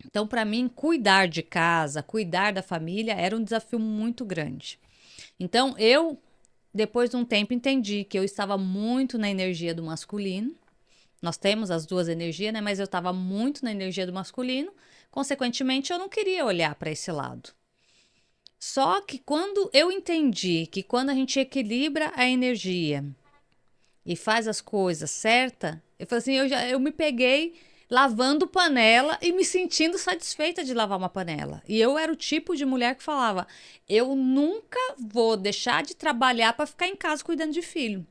Então, para mim, cuidar de casa, cuidar da família era um desafio muito grande. Então, depois de um tempo, entendi que eu estava muito na energia do masculino. Nós temos as duas energias, né? Mas eu estava muito na energia do masculino. Consequentemente, eu não queria olhar para esse lado. Só que quando eu entendi que quando a gente equilibra a energia e faz as coisas certas, eu falei assim, eu me peguei lavando panela e me sentindo satisfeita de lavar uma panela. E eu era o tipo de mulher que falava, eu nunca vou deixar de trabalhar para ficar em casa cuidando de filho.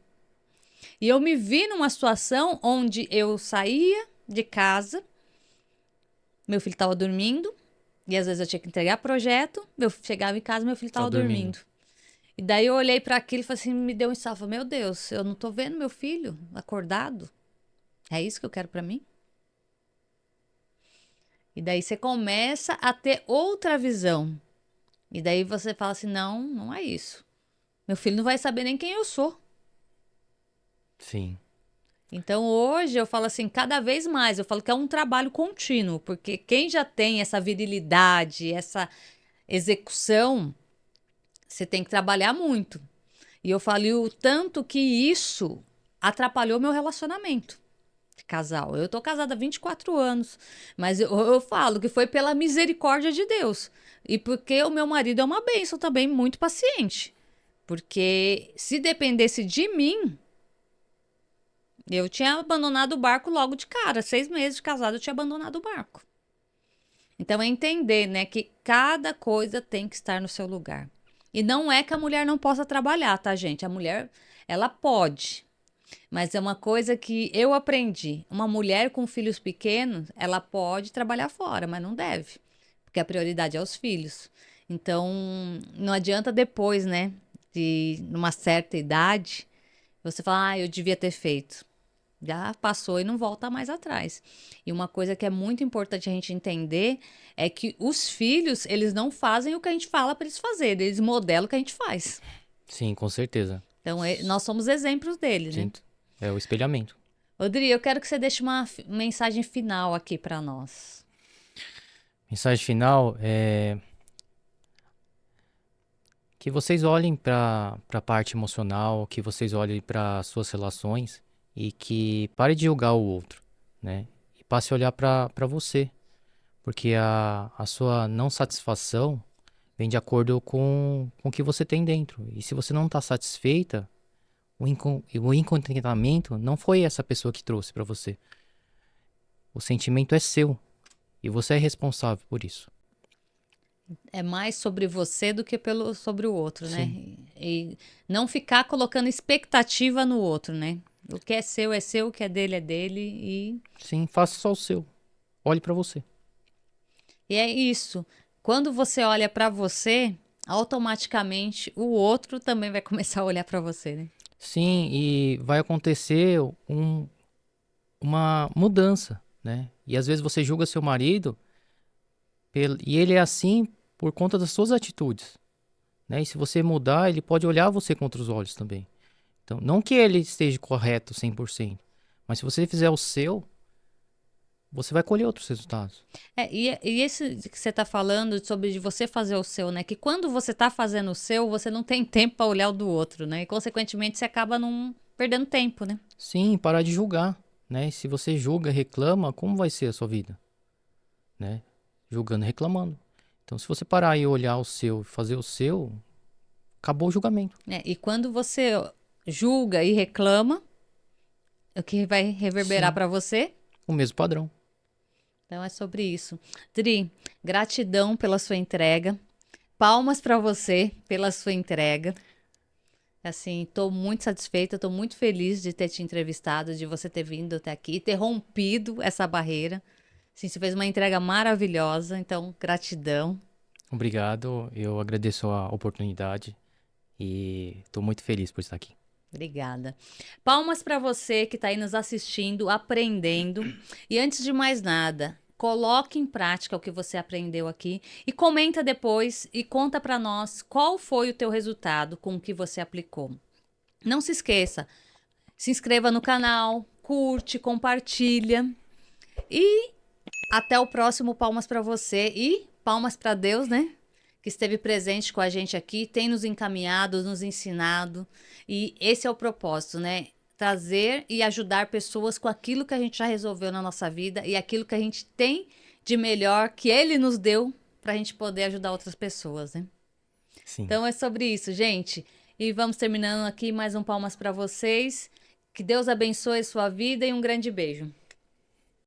E eu me vi numa situação onde eu saía de casa, meu filho estava dormindo, e às vezes eu tinha que entregar projeto, eu chegava em casa, meu filho tá estava dormindo. dormindo. E daí eu olhei para aquilo e falei assim, me deu um estalo, meu Deus, eu não tô vendo meu filho acordado. É isso que eu quero para mim? E daí você começa a ter outra visão. E daí você fala assim: não, não é isso. Meu filho não vai saber nem quem eu sou. Sim, Então hoje eu falo assim, cada vez mais, eu falo que é um trabalho contínuo, porque quem já tem essa virilidade, essa execução, você tem que trabalhar muito. E eu falei o tanto que isso atrapalhou meu relacionamento de casal. Eu tô casada há 24 anos, mas eu falo que foi pela misericórdia de Deus. E porque o meu marido é uma bênção também, muito paciente. Porque se dependesse de mim, eu tinha abandonado o barco logo de cara. 6 meses de casado, eu tinha abandonado o barco. Então é entender, né, que cada coisa tem que estar no seu lugar. E não é que a mulher não possa trabalhar, tá, gente? A mulher, ela pode. Mas é uma coisa que eu aprendi. Uma mulher com filhos pequenos, ela pode trabalhar fora, mas não deve. Porque a prioridade é os filhos. Então, não adianta depois, né, de numa certa idade, você falar, eu devia ter feito. Já passou e não volta mais atrás. E uma coisa que é muito importante a gente entender é que os filhos, eles não fazem o que a gente fala para eles fazerem, eles modelam o que a gente faz. sim, com certeza. Então, nós somos exemplos deles, né? Sinto. É o espelhamento. Rodrigo, eu quero que você deixe uma mensagem final aqui para nós. Mensagem final é que vocês olhem para a parte emocional, que vocês olhem para suas relações e que pare de julgar o outro, né? E passe a olhar para você, porque a sua não satisfação vem de acordo com o que você tem dentro. E se você não está satisfeita, o incontentamento não foi essa pessoa que trouxe para você. O sentimento é seu e você é responsável por isso. É mais sobre você do que sobre o outro, né? Sim, E não ficar colocando expectativa no outro, né? O que é seu, o que é dele sim, faça só o seu. Olhe para você. e é isso. Quando você olha pra você, automaticamente o outro também vai começar a olhar pra você, né? Sim, e vai acontecer uma mudança, né? E às vezes você julga seu marido e ele é assim por conta das suas atitudes, né? E se você mudar, ele pode olhar você com outros olhos também. Então, não que ele esteja correto 100%, mas se você fizer o seu, você vai colher outros resultados. E esse que você tá falando sobre de você fazer o seu, né? Que quando você tá fazendo o seu, você não tem tempo pra olhar o do outro, né? E consequentemente você acaba não perdendo tempo, né? Sim, parar de julgar, né? E se você julga, reclama, como vai ser a sua vida, né? Julgando, e reclamando. Então, se você parar e olhar o seu, e fazer o seu, acabou o julgamento. E quando você julga e reclama, o que vai reverberar Sim, pra você? o mesmo padrão. Então é sobre isso. Dri, gratidão pela sua entrega. Palmas pra você pela sua entrega. Assim, tô muito satisfeita, tô muito feliz de ter te entrevistado, de você ter vindo até aqui, ter rompido essa barreira. Assim, você fez uma entrega maravilhosa, então gratidão. Obrigado, eu agradeço a oportunidade e estou muito feliz por estar aqui. Obrigada. Palmas para você que está aí nos assistindo, aprendendo. E antes de mais nada, coloque em prática o que você aprendeu aqui e comenta depois e conta para nós qual foi o teu resultado com o que você aplicou. Não se esqueça, se inscreva no canal, curte, compartilha e até o próximo Palmas para você e palmas para Deus, né? Que esteve presente com a gente aqui, tem nos encaminhado, nos ensinado. E esse é o propósito, né? Trazer e ajudar pessoas com aquilo que a gente já resolveu na nossa vida e aquilo que a gente tem de melhor que Ele nos deu para a gente poder ajudar outras pessoas, né? Sim. Então é sobre isso, gente. E vamos terminando aqui mais um Palmas para vocês. Que Deus abençoe a sua vida e um grande beijo.